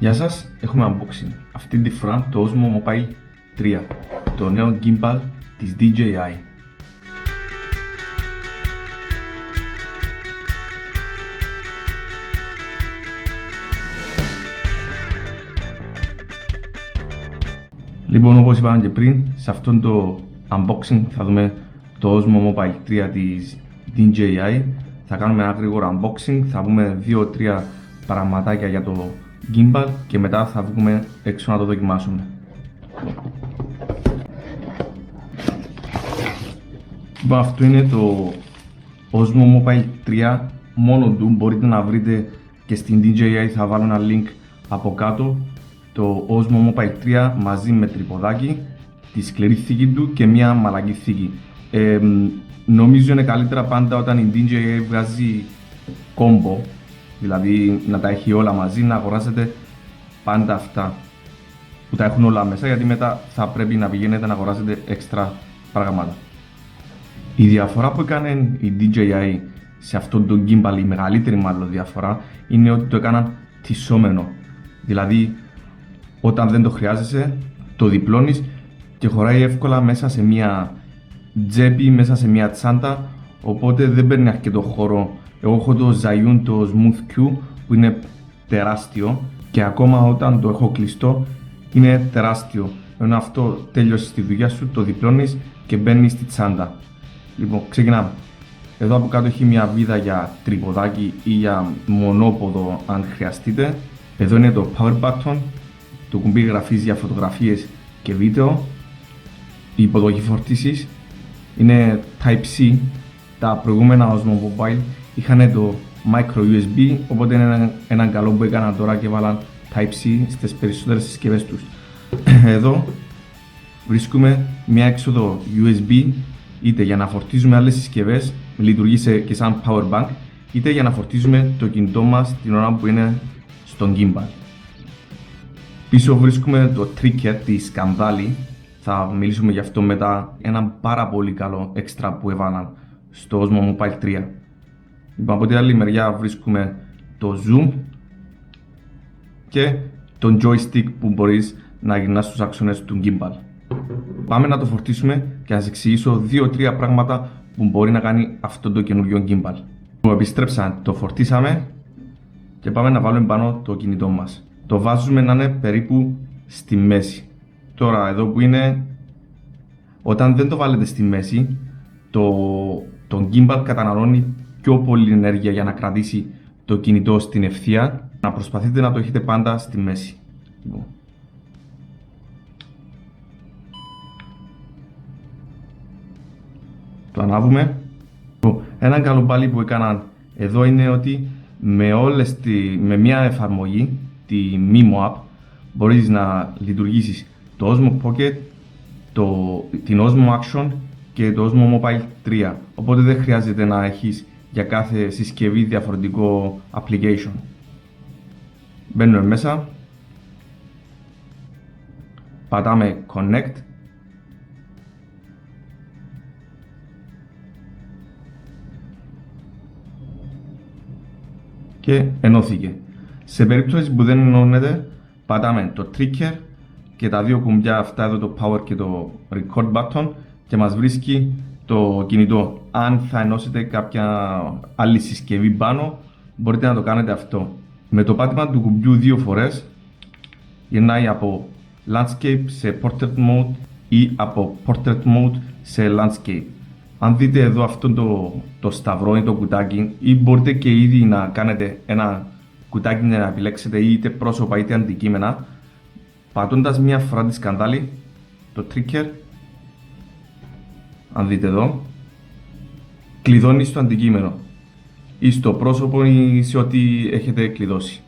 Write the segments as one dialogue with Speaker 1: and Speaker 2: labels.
Speaker 1: Γεια σας, έχουμε unboxing. Αυτή τη φορά το Osmo Mobile 3, το νέο gimbal της DJI. Λοιπόν, όπως είπαμε και πριν, σε αυτόν το unboxing θα δούμε το Osmo Mobile 3 της DJI. Θα κάνουμε ένα γρήγορο unboxing, θα πούμε 2-3 πραγματάκια για το gimbal και μετά θα βγούμε έξω να το δοκιμάσουμε. Λοιπόν, αυτό είναι το Osmo Mobile 3 μόνο του, μπορείτε να βρείτε και στην DJI, θα βάλω ένα link από κάτω. Το Osmo Mobile 3 μαζί με τρυποδάκι, τη σκληρή θήκη του και μια μαλακή θήκη. Νομίζω είναι καλύτερα πάντα όταν η DJI βγάζει combo, δηλαδή να τα έχει όλα μαζί, να αγοράσετε πάντα αυτά που τα έχουν όλα μέσα, γιατί μετά θα πρέπει να πηγαίνετε να αγοράσετε έξτρα πράγματα. Η διαφορά που έκανε η DJI σε αυτό το gimbal, η μεγαλύτερη μάλλον διαφορά, είναι ότι το έκαναν τυσσόμενο. Δηλαδή, όταν δεν το χρειάζεσαι, το διπλώνεις και χωράει εύκολα μέσα σε μια τσέπη, μέσα σε μια τσάντα, οπότε δεν παίρνει αρκετό χώρο. Εγώ έχω το Zhiyun, το Smooth Q, που είναι τεράστιο και ακόμα όταν το έχω κλειστό είναι τεράστιο. Ενώ αυτό τέλειωσε τη δουλειά σου, το διπλώνεις και μπαίνει στη τσάντα. Λοιπόν, ξεκινάμε. Εδώ από κάτω έχει μια βίδα για τρυποδάκι ή για μονόποδο αν χρειαστείτε. Εδώ είναι το power button, το κουμπί γραφής για φωτογραφίες και βίντεο. Η υποδοχή φορτίσης είναι Type-C. Τα προηγούμενα Osmo Mobile είχαν το Micro USB, οπότε είναι ένα καλό που έκαναν τώρα και βάλαν Type-C στις περισσότερες συσκευές τους. Εδώ βρίσκουμε μια έξοδο USB, είτε για να φορτίζουμε άλλες συσκευές, λειτουργεί και σαν power bank, είτε για να φορτίζουμε το κινητό μας την ώρα που είναι στον gimbal. Πίσω βρίσκουμε το trigger της σκανδάλη, θα μιλήσουμε γι' αυτό μετά, ένα πάρα πολύ καλό έξτρα που έβαλαν στο Osmo Mobile 3. Λοιπόν, από την άλλη μεριά βρίσκουμε το zoom και τον joystick που μπορείς να γυρνάς στους άξονες του gimbal. Πάμε να το φορτίσουμε και να σας εξηγήσω 2-3 πράγματα που μπορεί να κάνει αυτό το καινούριο gimbal. Επιστρέψαμε, το φορτίσαμε και πάμε να βάλουμε πάνω το κινητό μας. Το βάζουμε να είναι περίπου στη μέση. Τώρα εδώ που είναι, όταν δεν το βάλετε στη μέση, το gimbal καταναλώνει πιο πολύ ενέργεια για να κρατήσει το κινητό στην ευθεία. Να προσπαθείτε να το έχετε πάντα στη μέση. Το ανάβουμε. Ένα καλό πάλι που έκαναν εδώ είναι ότι με μια εφαρμογή, τη Mimo App, μπορείς να λειτουργήσεις το Osmo Pocket, την Osmo Action και το Osmo Mobile 3. Οπότε δεν χρειάζεται να έχεις για κάθε συσκευή διαφορετικό application. Μπαίνουμε μέσα, πατάμε Connect και ενώθηκε. Σε περίπτωση που δεν ενώνεται, πατάμε το trigger και τα δύο κουμπιά αυτά εδώ, το power και το record button, και μας βρίσκει το κινητό. Αν θα ενώσετε κάποια άλλη συσκευή πάνω, μπορείτε να το κάνετε αυτό. Με το πάτημα του κουμπιού δύο φορές γυρνάει από landscape σε portrait mode ή από portrait mode σε landscape. Αν δείτε εδώ αυτό το σταυρό ή το κουτάκι, ή μπορείτε και ήδη να κάνετε ένα κουτάκι να επιλέξετε είτε πρόσωπα είτε αντικείμενα, πατώντας μία φορά τη σκανδάλη, το trigger, αν δείτε εδώ, κλειδώνει στο αντικείμενο ή στο πρόσωπο ή σε ό,τι έχετε κλειδώσει.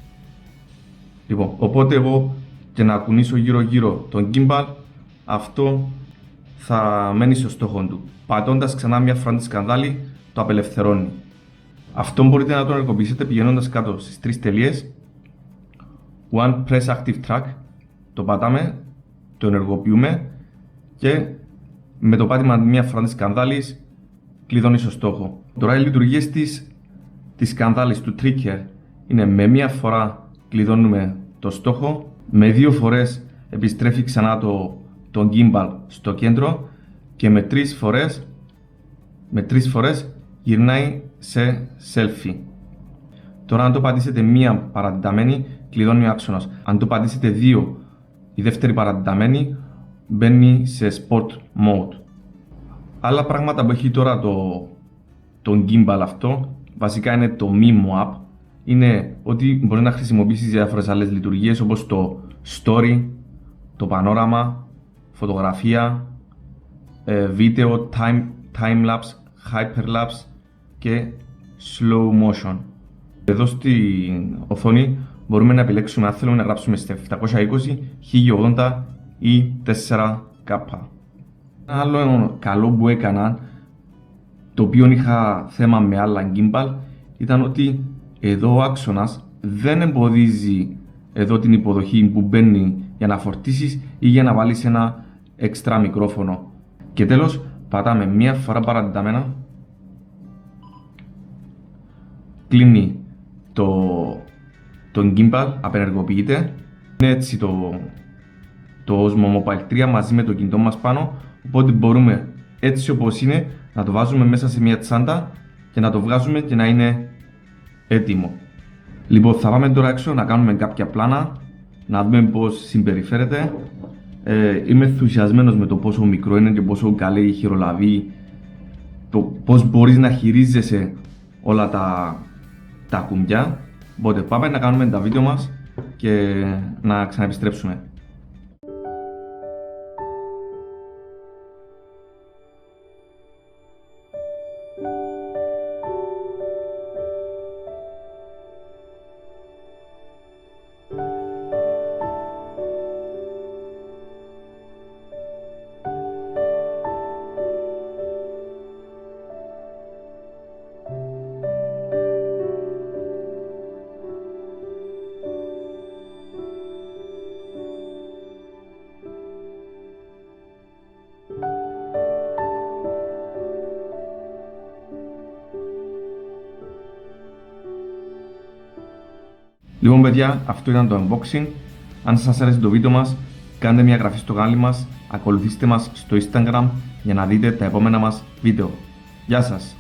Speaker 1: Λοιπόν, οπότε εγώ και να κουνήσω γύρω γύρω τον gimbal, αυτό θα μένει στο στόχο του. Πατώντας ξανά μια φορά τη σκανδάλη, το απελευθερώνει. Αυτό μπορείτε να το ενεργοποιήσετε πηγαίνοντας κάτω στις τρεις τελείες. One Press Active Track, το πατάμε, το ενεργοποιούμε και με το πάτημα μια φορά της σκανδάλης κλειδώνει στο στόχο. Τώρα οι λειτουργίες της σκανδάλης, του trigger, είναι με μια φορά κλειδώνουμε το στόχο, με 2 φορές επιστρέφει ξανά το gimbal στο κέντρο και με 3 φορές γυρνάει σε selfie. Τώρα αν το πατήσετε μία παρατεταμένη, κλειδώνει ο άξονας. Αν το πατήσετε 2, η δεύτερη παρατεταμένη μπαίνει σε sport mode. Άλλα πράγματα που έχει τώρα το gimbal αυτό, βασικά είναι το Mimo app. Είναι ότι μπορεί να χρησιμοποιήσεις διάφορες άλλες λειτουργίες όπως το story, το πανόραμα, φωτογραφία, βίντεο, time-lapse, hyperlapse και slow motion. Εδώ στην οθόνη μπορούμε να επιλέξουμε αν θέλουμε να γράψουμε σε 720, 1080 ή 4K. Ένα άλλο καλό που έκανα, το οποίο είχα θέμα με άλλα gimbal, ήταν ότι εδώ ο άξονας δεν εμποδίζει εδώ την υποδοχή που μπαίνει για να φορτίσεις ή για να βάλεις ένα έξτρα μικρόφωνο. Και τέλος, πατάμε μία φορά παρατεταμένα, κλείνει το gimbal, απενεργοποιείται. Είναι έτσι το Osmo Mobile 3 μαζί με το κινητό μας πάνω, οπότε μπορούμε έτσι όπως είναι να το βάζουμε μέσα σε μια τσάντα και να το βγάζουμε και να είναι έτοιμο. Λοιπόν, θα πάμε τώρα έξω να κάνουμε κάποια πλάνα, να δούμε πώς συμπεριφέρεται. Είμαι ενθουσιασμένος με το πόσο μικρό είναι και πόσο καλή χειρολαβεί, το πώς μπορείς να χειρίζεσαι όλα τα κουμπιά. Οπότε πάμε να κάνουμε τα βίντεο μας και να ξαναεπιστρέψουμε. Λοιπόν παιδιά, αυτό ήταν το unboxing. Αν σας άρεσε το βίντεο μας, κάντε μια εγγραφή στο κανάλι μας, ακολουθήστε μας στο Instagram για να δείτε τα επόμενα μας βίντεο. Γεια σας!